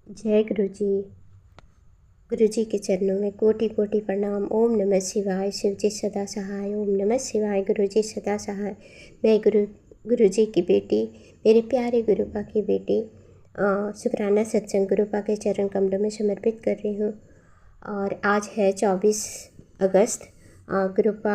जय गुरु जी के चरणों में कोटि कोटि प्रणाम। ओम नमः शिवाय। शिव जी सदा सहाय। ओम नमः शिवाय। गुरु जी सदा सहाय। मैं गुरु जी की बेटी, मेरे प्यारे गुरुपा की बेटी शुक्राना सत्संग गुरुपा के चरण कमलों में समर्पित कर रही हूँ। और आज है 24 अगस्त। गुरुपा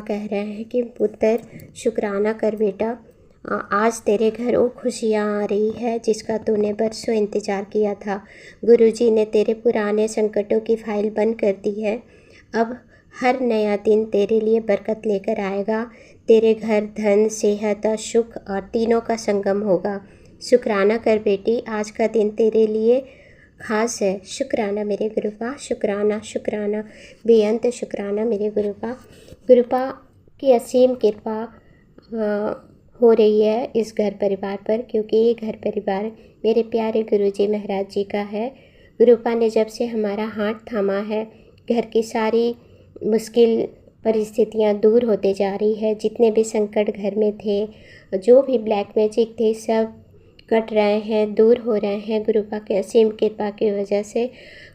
कह रहे हैं कि पुत्र शुक्राना कर बेटा, आज तेरे घर वो खुशियाँ आ रही है जिसका तूने बरसों इंतज़ार किया था। गुरुजी ने तेरे पुराने संकटों की फाइल बंद कर दी है। अब हर नया दिन तेरे लिए बरकत लेकर आएगा। तेरे घर धन, सेहत और सुख और तीनों का संगम होगा। शुक्राना कर बेटी, आज का दिन तेरे लिए खास है। शुक्राना मेरे गुरुपा, शुक्राना शुक्राना बेअंत शुक्राना मेरे गुरुपा की असीम कृपा हो रही है इस घर परिवार पर, क्योंकि ये घर परिवार मेरे प्यारे गुरुजी महाराज जी का है। गुरुपा ने जब से हमारा हाथ थामा है, घर की सारी मुश्किल परिस्थितियाँ दूर होते जा रही है। जितने भी संकट घर में थे, जो भी ब्लैक मैजिक थे, सब कट रहे हैं, दूर हो रहे हैं गुरुपा के असीम कृपा की वजह से।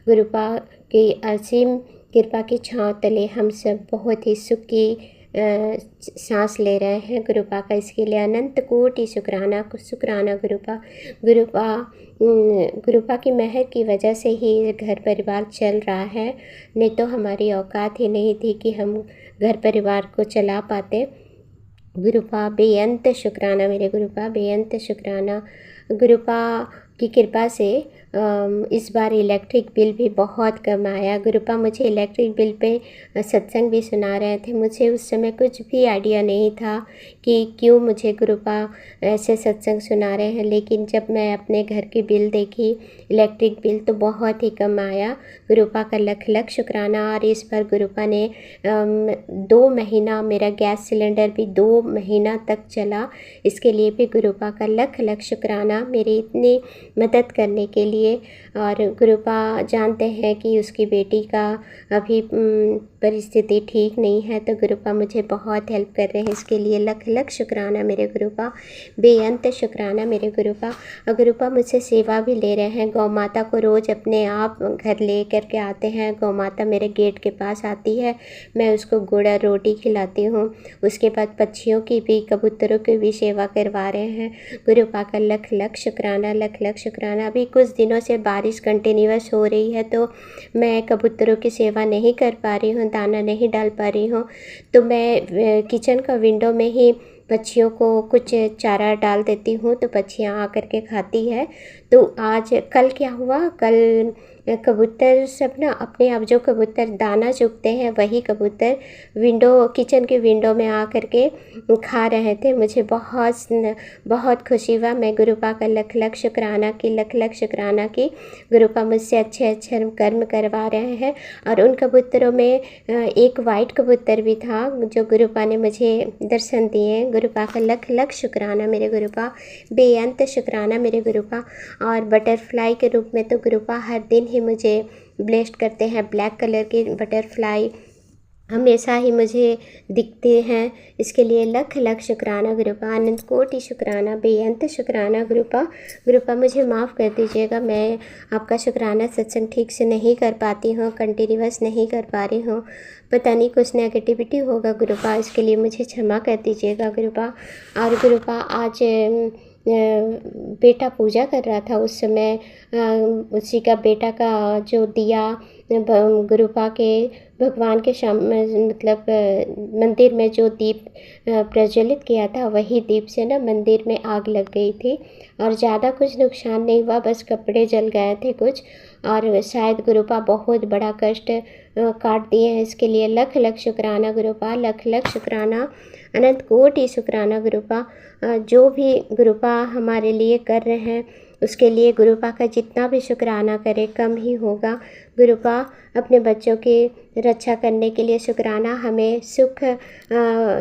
गुरुपा की असीम कृपा की छाँव तले हम सब बहुत ही सुख की सांस ले रहे हैं गुरुपा का। इसके लिए अनंत कोटि शुक्राना गुरुपा की मेहर की वजह से ही घर परिवार चल रहा है। नहीं तो हमारी औकात ही नहीं थी कि हम घर परिवार को चला पाते। गुरुपा बेअंत शुक्राना मेरे गुरुपा, बेअंत शुक्राना। गुरुपा की कृपा से इस बार इलेक्ट्रिक बिल भी बहुत कम आया। गुरुपा मुझे इलेक्ट्रिक बिल पे सत्संग भी सुना रहे थे। मुझे उस समय कुछ भी आइडिया नहीं था कि क्यों मुझे गुरुपा ऐसे सत्संग सुना रहे हैं, लेकिन जब मैं अपने घर की बिल देखी, इलेक्ट्रिक बिल, तो बहुत ही कम आया। गुरुपा का लख लख शुक्राना। और इस बार गुरुपा ने 2 महीना मेरा गैस सिलेंडर भी 2 महीना तक चला। इसके लिए भी गुरुपा का लख लख शुक्राना, मेरी इतनी मदद करने के लिए। और गुरुपा जानते हैं कि उसकी बेटी का अभी परिस्थिति ठीक नहीं है, तो गुरुपा मुझे बहुत हेल्प कर रहे हैं। इसके लिए लख लख शुक्राना मेरे गुरुपा, बेअंत शुक्राना मेरे गुरुपा। और गुरुपा मुझसे सेवा भी ले रहे हैं। गौ माता को रोज़ अपने आप घर ले करके आते हैं। गौ माता मेरे गेट के पास आती है, मैं उसको गुड़ और रोटी खिलाती हूँ। उसके बाद पक्षियों की भी, कबूतरों की भी सेवा करवा रहे हैं। गुरुपा का लख लख शुक्राना, लख लख शुक्राना। अभी कुछ दिनों से बारिश कंटिन्यूअस हो रही है, तो मैं कबूतरों की सेवा नहीं कर पा रही हूँ, दाना नहीं डाल पा रही हूँ। तो मैं किचन का विंडो में ही पक्षियों को कुछ चारा डाल देती हूँ, तो पक्षियाँ आ करके खाती है। तो आज कल क्या हुआ, कल कबूतर सब ना अपने आप, जो कबूतर दाना चुगते हैं वही कबूतर किचन के विंडो में आ करके खा रहे थे। मुझे बहुत खुशी हुआ। मैं गुरुपा का लख लख शुक्राना की गुरुपा मुझसे अच्छे कर्म करवा रहे हैं। और उन कबूतरों में एक वाइट कबूतर भी था जो गुरुपा ने मुझे दर्शन दिए। गुरुपा का लख लख शुक्राना मेरे गुरुपा, बेअंत शुक्राना मेरे गुरुपा। और बटरफ्लाई के रूप में तो गुरुपा हर दिन ही मुझे ब्लेस्ड करते हैं। ब्लैक कलर के बटरफ्लाई हमेशा ही मुझे दिखते हैं। इसके लिए लख लख शुक्राना गुरुपा, अनंत कोटि शुक्राना, बेअंत शुक्राना गुरुपा मुझे माफ़ कर दीजिएगा। मैं आपका शुक्राना सत्संग ठीक से नहीं कर पाती हूँ, कंटिन्यूअस नहीं कर पा रही हूँ। पता नहीं कुछ नेगेटिविटी होगा गुरुपा, इसके लिए मुझे क्षमा कर दीजिएगा गुरुपा। और गुरुपा आज बेटा पूजा कर रहा था, उस समय उसी का बेटा का जो दिया गुरुपा के भगवान के मतलब मंदिर में जो दीप प्रज्वलित किया था, वही दीप से ना मंदिर में आग लग गई थी। और ज़्यादा कुछ नुकसान नहीं हुआ, बस कपड़े जल गए थे कुछ। और शायद गुरुपा बहुत बड़ा कष्ट काट दिए हैं। इसके लिए लख लख शुक्राना गुरुपा, लख लख शुक्राना, अनंत कोटि शुक्राना गुरुपा। जो भी गुरुपा हमारे लिए कर रहे हैं, उसके लिए गुरुपा का जितना भी शुक्राना करे कम ही होगा। गुरुपा अपने बच्चों की रक्षा करने के लिए शुक्राना, हमें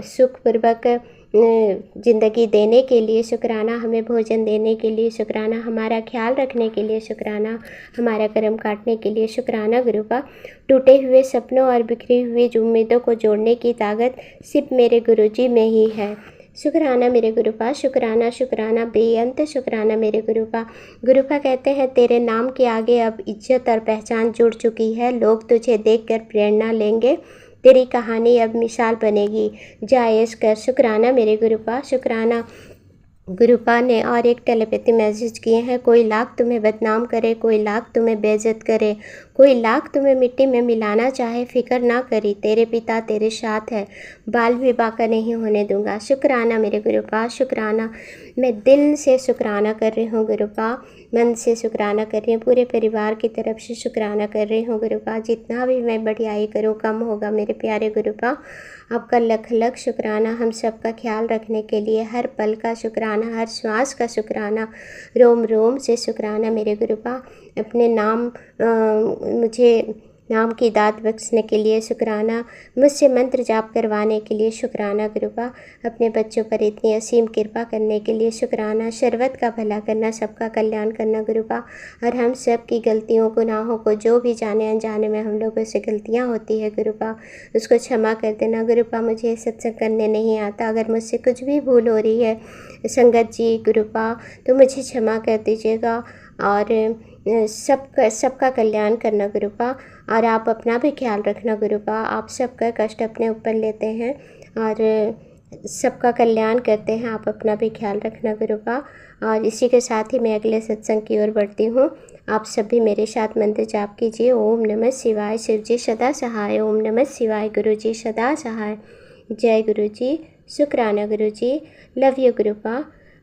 सुखपूर्वक ज़िंदगी देने के लिए शुक्राना, हमें भोजन देने के लिए शुक्राना, हमारा ख्याल रखने के लिए शुक्राना, हमारा कर्म काटने के लिए शुक्राना गुरुपा। टूटे हुए सपनों और बिखरी हुई उम्मीदों को जोड़ने की ताकत सिर्फ मेरे गुरुजी में ही है। शुक्राना मेरे गुरुपा, शुक्राना शुक्राना बेअंत शुक्राना मेरे गुरुपा। गुरुपा कहते हैं तेरे नाम के आगे अब इज्जत और पहचान जुड़ चुकी है। लोग तुझे देखकर प्रेरणा लेंगे, तेरी कहानी अब मिसाल बनेगी। जायज़ कर। शुक्राना मेरे गुरुपा, शुक्राना। गुरुपा ने और एक टेलीपैथी मैसेज किए हैं। कोई लाख तुम्हें बदनाम करे, कोई लाख तुम्हें बेइज्जत करे, कोई लाख तुम्हें मिट्टी में मिलाना चाहे, फिक्र ना करी, तेरे पिता तेरे साथ है। बाल विवाह का नहीं होने दूंगा। शुक्राना मेरे गुरुपा, शुक्राना। मैं दिल से शुक्राना कर रही हूँ गुरुपा, मन से शुक्राना कर रही हूँ, पूरे परिवार की तरफ से शुक्राना कर रही हूँ गुरुपा। जितना भी मैं बढ़ियाई करूँ कम होगा मेरे प्यारे गुरुपा। आपका लख लख शुक्राना हम सब का ख्याल रखने के लिए। हर पल का शुक्राना, हर श्वास का शुक्राना, रोम रोम से शुक्राना मेरे गुरुपा। अपने नाम मुझे नाम की दात बख्शने के लिए शुक्राना, मुझसे मंत्र जाप करवाने के लिए शुक्राना गुरुपा। अपने बच्चों पर इतनी असीम कृपा करने के लिए शुक्राना। शरबत का भला करना, सबका कल्याण करना गुरुपा। और हम सब की गलतियों गुनाहों को, जो भी जाने अनजाने में हम लोगों से गलतियाँ होती है गुरुपा, उसको क्षमा कर देना गुरुपा। मुझे सत्संग करने नहीं आता, अगर मुझसे कुछ भी भूल हो रही है संगत जी गुरुपा, तो मुझे क्षमा कर दीजिएगा। और सबका कल्याण करना गुरुपा। और आप अपना भी ख्याल रखना गुरुपा। आप सबका कष्ट अपने ऊपर लेते हैं और सबका कल्याण करते हैं, आप अपना भी ख्याल रखना गुरुपा। और इसी के साथ ही मैं अगले सत्संग की ओर बढ़ती हूँ। आप सभी मेरे साथ मंत्र जाप कीजिए। ओम नमः शिवाय। शिव जी सदा सहाय। ओम नमः शिवाय। गुरु जी सदा सहाय। जय गुरु जी। शुक्राना गुरु जी। Love you गुरुपा।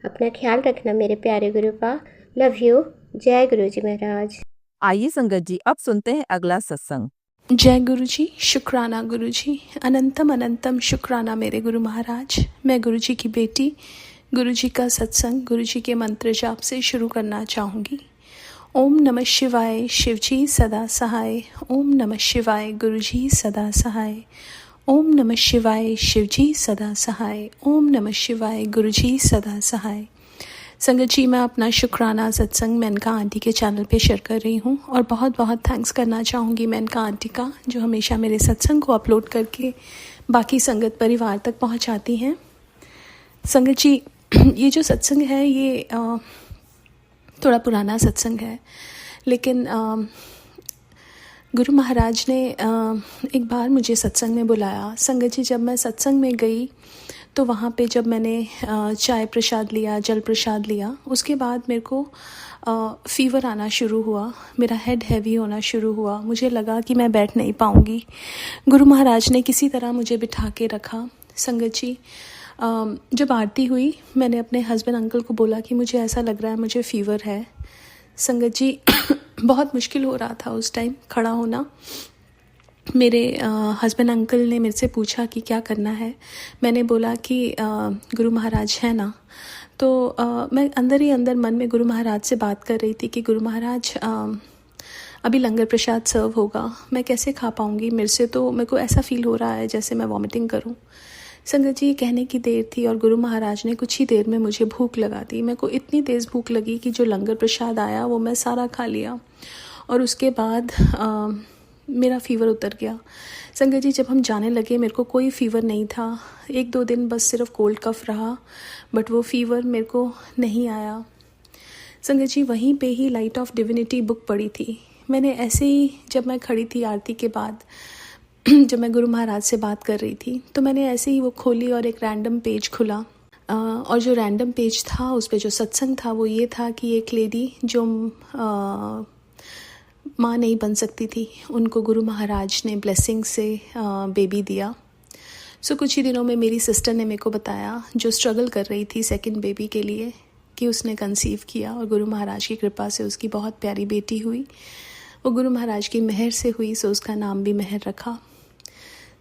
अपना ख्याल रखना मेरे प्यारे गुरुपा। Love you. जय गुरु जी महाराज। आइए संगत जी, अब सुनते हैं अगला सत्संग। जय गुरु जी। शुक्राना गुरु जी। अनंतम अनंतम शुक्राना मेरे गुरु महाराज। मैं गुरु जी की बेटी गुरु जी का सत्संग गुरु जी के मंत्र जाप से शुरू करना चाहूँगी। ओम नमः शिवाय। शिव जी सदा सहाय। ओम नमः शिवाय। गुरु जी सदा सहाय। ओम नमः शिवाय। शिव जी सदा सहाय। ओम नमः शिवाय। गुरु जी सदा सहाय। संगत जी, मैं अपना शुक्राना सत्संग मेनका आंटी के चैनल पे शेयर कर रही हूँ और बहुत बहुत थैंक्स करना चाहूँगी मेनका आंटी का, जो हमेशा मेरे सत्संग को अपलोड करके बाकी संगत परिवार तक पहुँचाती हैं। संगत जी, ये जो सत्संग है ये थोड़ा पुराना सत्संग है, लेकिन गुरु महाराज ने एक बार मुझे सत्संग में बुलाया। संगत जी, जब मैं सत्संग में गई तो वहाँ पे जब मैंने चाय प्रसाद लिया, जल प्रसाद लिया, उसके बाद मेरे को फ़ीवर आना शुरू हुआ, मेरा हेड हैवी होना शुरू हुआ, मुझे लगा कि मैं बैठ नहीं पाऊँगी। गुरु महाराज ने किसी तरह मुझे बिठा के रखा। संगत जी, जब आरती हुई मैंने अपने हस्बैंड अंकल को बोला कि मुझे ऐसा लग रहा है, मुझे फ़ीवर है। संगत जी, बहुत मुश्किल हो रहा था उस टाइम खड़ा होना। मेरे हस्बैंड अंकल ने मेरे से पूछा कि क्या करना है। मैंने बोला कि गुरु महाराज है ना। तो मैं अंदर ही अंदर मन में गुरु महाराज से बात कर रही थी कि गुरु महाराज अभी लंगर प्रसाद सर्व होगा, मैं कैसे खा पाऊँगी, मेरे को ऐसा फील हो रहा है जैसे मैं वॉमिटिंग करूँ। संगत जी, कहने की देर थी और गुरु महाराज ने कुछ ही देर में मुझे भूख लगा दी। मेरे को इतनी तेज़ भूख लगी कि जो लंगर प्रसाद आया वो मैं सारा खा लिया और उसके बाद मेरा फ़ीवर उतर गया। संगत जी, जब हम जाने लगे मेरे को कोई फ़ीवर नहीं था, 1-2 दिन बस सिर्फ कोल्ड कफ़ रहा, बट वो फ़ीवर मेरे को नहीं आया। संगत जी, वहीं पे ही लाइट ऑफ डिविनिटी बुक पढ़ी थी मैंने। ऐसे ही जब मैं खड़ी थी आरती के बाद, जब मैं गुरु महाराज से बात कर रही थी, तो मैंने ऐसे ही वो खोली और एक रैंडम पेज खुला और जो रैंडम पेज था उस पे जो सत्संग था वो ये था कि एक लेडी जो माँ नहीं बन सकती थी, उनको गुरु महाराज ने ब्लेसिंग से बेबी दिया। कुछ ही दिनों में मेरी सिस्टर ने मेरे को बताया, जो स्ट्रगल कर रही थी सेकंड बेबी के लिए, कि उसने कंसीव किया और गुरु महाराज की कृपा से उसकी बहुत प्यारी बेटी हुई। वो गुरु महाराज की मेहर से हुई, सो उसका नाम भी मेहर रखा।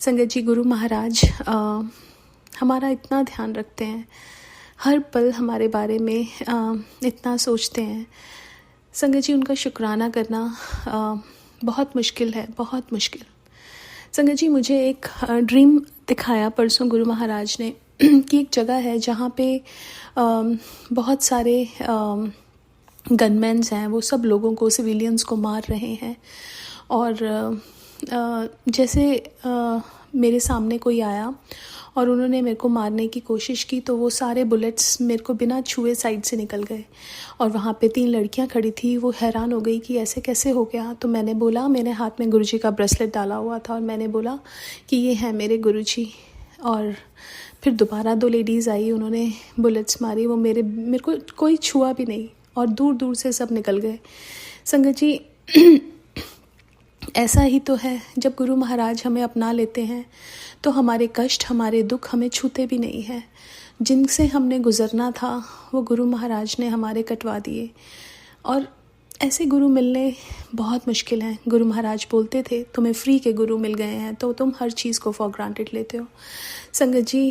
संगत जी, गुरु महाराज हमारा इतना ध्यान रखते हैं, हर पल हमारे बारे में इतना सोचते हैं। संगत जी, उनका शुक्राना करना बहुत मुश्किल है, बहुत मुश्किल। संगत जी, मुझे एक ड्रीम दिखाया परसों गुरु महाराज ने कि एक जगह है जहाँ पे बहुत सारे गनमैन्स हैं, वो सब लोगों को, सिविलियंस को मार रहे हैं। और जैसे मेरे सामने कोई आया और उन्होंने मेरे को मारने की कोशिश की, तो वो सारे बुलेट्स मेरे को बिना छुए साइड से निकल गए। और वहाँ पे 3 लड़कियाँ खड़ी थी, वो हैरान हो गई कि ऐसे कैसे हो गया। तो मैंने बोला, मैंने हाथ में गुरुजी का ब्रेसलेट डाला हुआ था और मैंने बोला कि ये है मेरे गुरुजी। और फिर दोबारा 2 लेडीज़ आई, उन्होंने बुलेट्स मारी, वो मेरे को कोई छुआ भी नहीं और दूर दूर से सब निकल गए। संगत जी, ऐसा ही तो है, जब गुरु महाराज हमें अपना लेते हैं तो हमारे कष्ट, हमारे दुख हमें छूते भी नहीं हैं। जिनसे हमने गुज़रना था वो गुरु महाराज ने हमारे कटवा दिए। और ऐसे गुरु मिलने बहुत मुश्किल हैं। गुरु महाराज बोलते थे, तुम्हें फ्री के गुरु मिल गए हैं तो तुम हर चीज़ को फॉर ग्रांटेड लेते हो। संगत जी,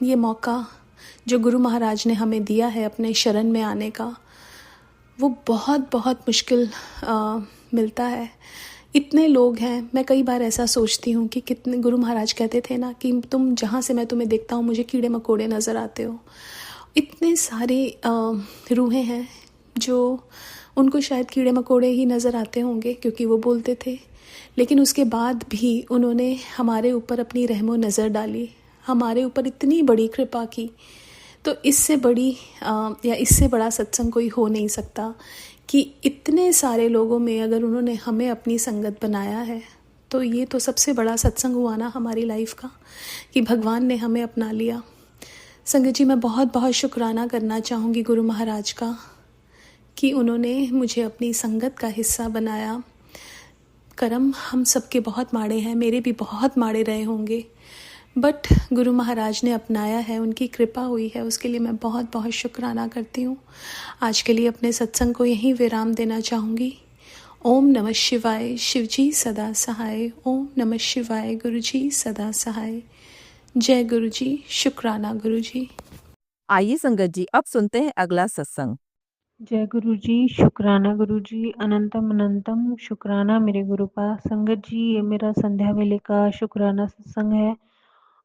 ये मौका जो गुरु महाराज ने हमें दिया है अपने शरण में आने का, वो बहुत बहुत मुश्किल मिलता है। इतने लोग हैं, मैं कई बार ऐसा सोचती हूँ कि कितने, गुरु महाराज कहते थे ना कि तुम जहाँ से मैं तुम्हें देखता हूँ मुझे कीड़े मकोड़े नज़र आते हो। इतने सारे रूहें हैं जो उनको शायद कीड़े मकोड़े ही नज़र आते होंगे क्योंकि वो बोलते थे, लेकिन उसके बाद भी उन्होंने हमारे ऊपर अपनी रहमो नज़र डाली, हमारे ऊपर इतनी बड़ी कृपा की। तो इससे बड़ी या इससे बड़ा सत्संग कोई हो नहीं सकता कि इतने सारे लोगों में अगर उन्होंने हमें अपनी संगत बनाया है, तो ये तो सबसे बड़ा सत्संग हुआ ना हमारी लाइफ का, कि भगवान ने हमें अपना लिया। संगत जी, मैं बहुत बहुत शुक्राना करना चाहूँगी गुरु महाराज का कि उन्होंने मुझे अपनी संगत का हिस्सा बनाया। कर्म हम सबके बहुत माड़े हैं, मेरे भी बहुत माड़े रहे होंगे, बट गुरु महाराज ने अपनाया है, उनकी कृपा हुई है, उसके लिए मैं बहुत बहुत शुक्राना करती हूँ। आज के लिए अपने सत्संग को यहीं विराम देना चाहूँगी। ओम नमः शिवाय, शिवजी सदा सहाय। ओम नमः शिवाय, गुरुजी सदा सहाय। जय गुरुजी, शुक्राना गुरुजी। आइए संगत जी, अब सुनते हैं अगला सत्संग। जय गुरु जी, शुक्राना गुरु जी, अनंतम अनंतम शुक्राना मेरे गुरुपा। संगत जी, ये मेरा संध्या वेले का शुक्राना सत्संग है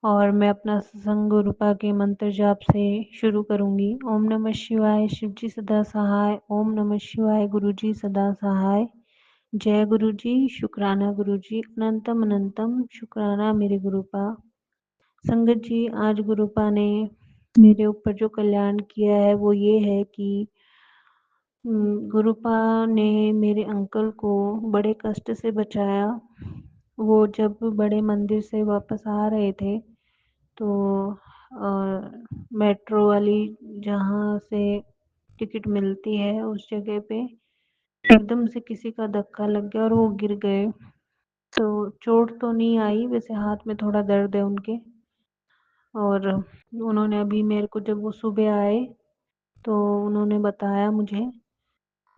और मैं अपना सत्संग गुरुपा के मंत्र जाप से शुरू करूंगी। ओम नमः शिवाय, शिव जी सदा सहाय। ओम नमः शिवाय, गुरु जी सदा सहाय। जय गुरु जी, शुक्राना गुरु जी, अनंतम अनंतम शुक्राना मेरे गुरुपा। संगत जी, आज गुरुपा ने मेरे ऊपर जो कल्याण किया है वो ये है कि गुरुपा ने मेरे अंकल को बड़े कष्ट से बचाया। वो जब बड़े मंदिर से वापस आ रहे थे तो मेट्रो वाली जहाँ से टिकट मिलती है उस जगह पे एकदम से किसी का धक्का लग गया और वो गिर गए। तो चोट तो नहीं आई, वैसे हाथ में थोड़ा दर्द है उनके। और उन्होंने अभी मेरे को, जब वो सुबह आए तो उन्होंने बताया मुझे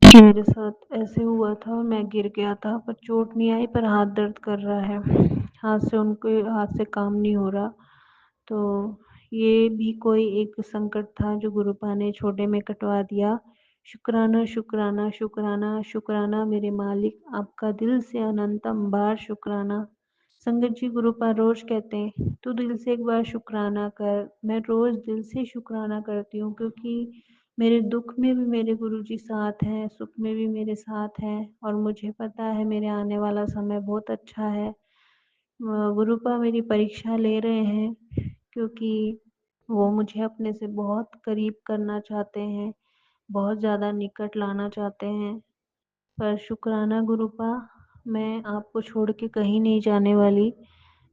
कि मेरे साथ ऐसे हुआ था और मैं गिर गया था, पर चोट नहीं आई, पर हाथ दर्द कर रहा है, उनके हाथ से काम नहीं हो रहा। तो ये भी कोई एक संकट था जो गुरुपा ने छोटे में कटवा दिया। शुक्राना शुक्राना शुक्राना शुक्राना मेरे मालिक, आपका दिल से अनंतम बार शुक्राना। संगत जी, गुरुपा रोज कहते हैं तू दिल से एक बार शुक्राना कर। मैं रोज दिल से शुक्राना करती हूँ क्योंकि मेरे दुख में भी मेरे गुरुजी साथ हैं, सुख में भी मेरे साथ हैं और मुझे पता है मेरे आने वाला समय बहुत अच्छा है। गुरुपा मेरी परीक्षा ले रहे हैं क्योंकि वो मुझे अपने से बहुत करीब करना चाहते हैं, बहुत ज़्यादा निकट लाना चाहते हैं। पर शुक्राना गुरुपा, मैं आपको छोड़ के कहीं नहीं जाने वाली।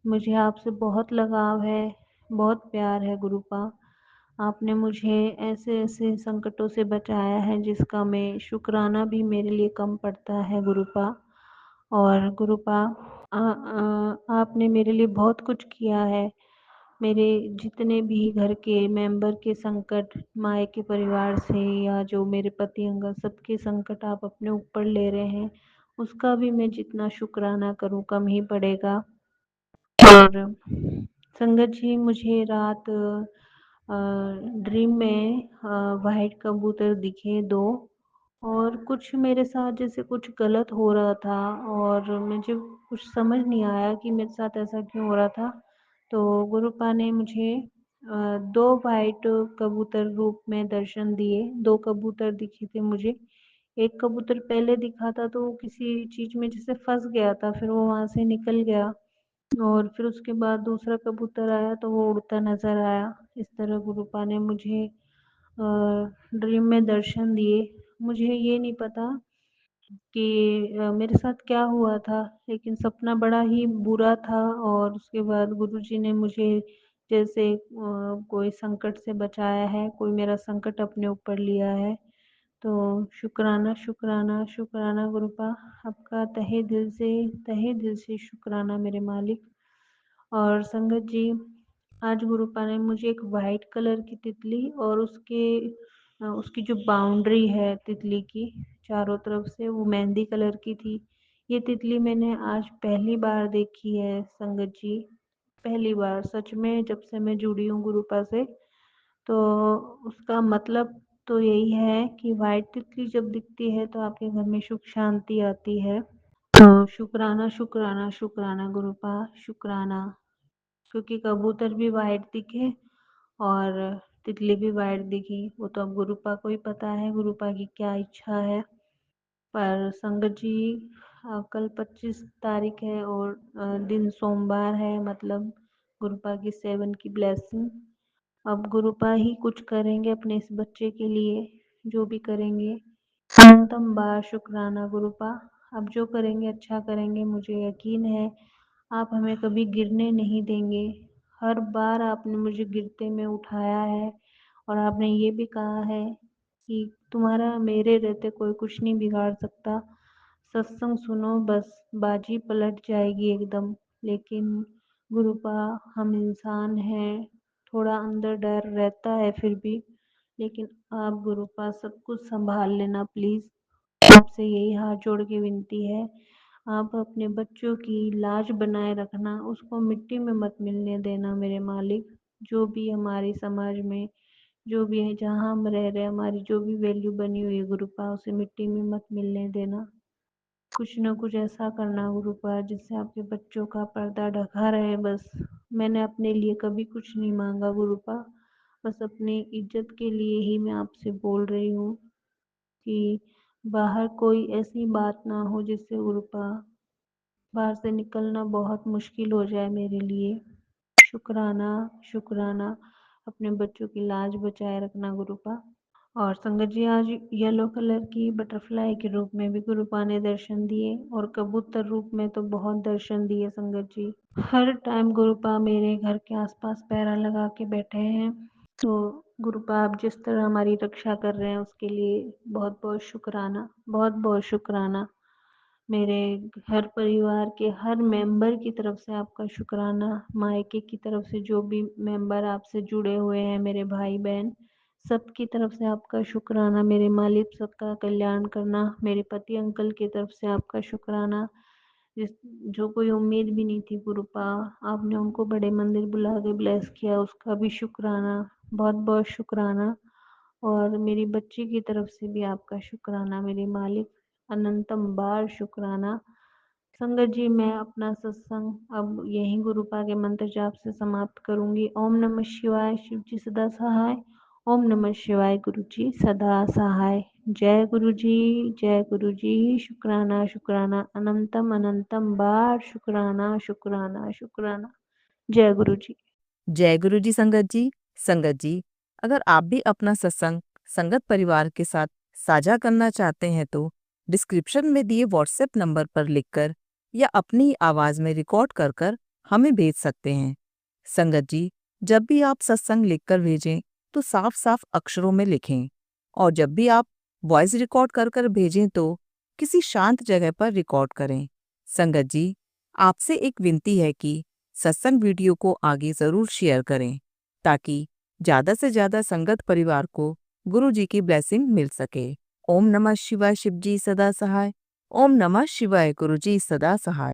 मुझे आपसे बहुत लगाव है, बहुत प्यार है गुरुपा। आपने मुझे ऐसे ऐसे संकटों से बचाया है जिसका मैं शुक्राना भी मेरे लिए कम पड़ता है गुरुपा। और गुरुपा, आपने मेरे लिए बहुत कुछ किया है। मेरे जितने भी घर के मेंबर के संकट, मायके परिवार से या जो मेरे पति अंगल, सबके संकट आप अपने ऊपर ले रहे हैं, उसका भी मैं जितना शुक्राना करूं कम ही पड़ेगा। और संगत जी, मुझे रात ड्रीम में वाइट कबूतर दिखे 2, और कुछ मेरे साथ जैसे कुछ गलत हो रहा था और मुझे कुछ समझ नहीं आया कि मेरे साथ ऐसा क्यों हो रहा था। तो गुरुपा ने मुझे 2 वाइट कबूतर रूप में दर्शन दिए। 2 कबूतर दिखे थे मुझे। एक कबूतर पहले दिखा था तो वो किसी चीज़ में जैसे फंस गया था, फिर वो वहाँ से निकल गया। और फिर उसके बाद दूसरा कबूतर आया तो वो उड़ता नज़र आया। इस तरह गुरुपा ने मुझे ड्रीम में दर्शन दिए। मुझे ये नहीं पता कि मेरे साथ क्या हुआ था, लेकिन सपना बड़ा ही बुरा था। और उसके बाद गुरुजी ने मुझे जैसे कोई संकट से बचाया है, कोई मेरा संकट अपने ऊपर लिया है। तो शुक्राना शुक्राना शुक्राना गुरुपा, आपका तहे दिल से शुक्राना मेरे मालिक। और संगत जी, आज गुरुपा ने मुझे एक वाइट कलर की तितली और उसकी जो बाउंड्री है तितली की चारों तरफ से, वो मेहंदी कलर की थी। ये तितली मैंने आज पहली बार देखी है संगत जी, पहली बार सच में, जब से मैं जुड़ी हूँ गुरुपा से। तो उसका मतलब तो यही है कि वाइट तितली जब दिखती है तो आपके घर में सुख शांति आती है। तो शुक्राना शुक्राना शुक्राना गुरुपा, शुक्राना। क्योंकि कबूतर भी वाइट दिखे और तितली भी वाइट दिखी, वो तो अब गुरुपा को ही पता है गुरुपा की क्या इच्छा है। पर संगत जी, कल 25 तारीख है और दिन सोमवार है, मतलब गुरुपा की 7 की ब्लेसिंग। अब गुरुपा ही कुछ करेंगे अपने इस बच्चे के लिए, जो भी करेंगे। अनंतम बार शुक्राना गुरुपा, अब जो करेंगे अच्छा करेंगे, मुझे यकीन है आप हमें कभी गिरने नहीं देंगे। हर बार आपने मुझे गिरते में उठाया है और आपने ये भी कहा है कि तुम्हारा मेरे रहते कोई कुछ नहीं बिगाड़ सकता। सत्संग सुनो बस बाजी पलट जाएगी एकदम। लेकिन गुरुपा, हम इंसान हैं, थोड़ा अंदर डर रहता है फिर भी। लेकिन आप गुरुपा सब कुछ संभाल लेना प्लीज़। आपसे यही हाथ जोड़ के विनती है, आप अपने बच्चों की लाज बनाए रखना, उसको मिट्टी में मत मिलने देना मेरे मालिक। जो भी हमारे समाज में जो भी है, जहाँ हम रह रहे हैं, हमारी जो भी वैल्यू बनी हुई है गुरुपा, उसे मिट्टी में मत मिलने देना। कुछ न कुछ ऐसा करना गुरुपा जिससे आपके बच्चों का पर्दा ढका रहे बस। मैंने अपने लिए कभी कुछ नहीं मांगा गुरुपा, बस अपनी इज्जत के लिए ही मैं आपसे बोल रही हूँ कि बाहर कोई ऐसी बात ना हो जिससे गुरुपा बाहर से निकलना बहुत मुश्किल हो जाए मेरे लिए। शुक्राना शुक्राना, अपने बच्चों की लाज बचाए रखना गुरुपा। और संगत जी, आज येलो कलर की बटरफ्लाई के रूप में भी गुरुपा ने दर्शन दिए और कबूतर रूप में तो बहुत दर्शन दिए संगत जी। हर टाइम गुरुपा मेरे घर के आसपास पहरा लगा के बैठे हैं। तो गुरुपा, आप जिस तरह हमारी रक्षा कर रहे हैं उसके लिए बहुत बहुत शुक्राना, बहुत बहुत शुक्राना। मेरे घर परिवार के हर मेंबर की तरफ से आपका शुक्राना, मायके की तरफ से जो भी मेंबर आपसे जुड़े हुए हैं, मेरे भाई बहन सबकी तरफ से आपका शुक्राना। मेरे मालिक सबका कल्याण करना, मेरे पति अंकल की तरफ से आपका शुक्राना। जिस जो कोई उम्मीद भी नहीं थी गुरुपा, आपने उनको बड़े मंदिर बुला के ब्लेस किया, उसका भी शुक्राना, बहुत बहुत शुक्राना। और मेरी बच्ची की तरफ से भी आपका शुक्राना मेरे मालिक, अनंतम बार शुक्राना। संगत जी, मैं अपना सत्संग अब यहीं गुरुपा के मंत्र जाप से समाप्त करूंगी। ओम नमः शिवाय, शिव जी सदा सहाय। ओम नमः शिवाय, गुरु जी सदा सहाय। जय गुरु जी, जय गुरु जी। शुक्राना शुक्राना, अनंतम अनंतम बार शुक्राना शुक्राना शुक्राना। जय गुरु जी। जय गुरु जी संगत जी, अगर आप भी अपना सत्संग संगत परिवार के साथ साझा करना चाहते हैं तो डिस्क्रिप्शन में दिए व्हाट्सएप नंबर पर लिखकर या अपनी आवाज में रिकॉर्ड कर हमें भेज सकते हैं। संगत जी, जब भी आप सत्संग लिखकर भेजें तो साफ साफ अक्षरों में लिखें और जब भी आप वॉइस रिकॉर्ड कर भेजें तो किसी शांत जगह पर रिकॉर्ड करें। संगत जी, आपसे एक विनती है कि सत्संग वीडियो को आगे जरूर शेयर करें ताकि ज्यादा से ज्यादा संगत परिवार को गुरु जी की ब्लेसिंग मिल सके। ओम नमः शिवाय, शिव जी सदा सहाय। ओम नमः शिवाय, गुरु जी सदा सहाय।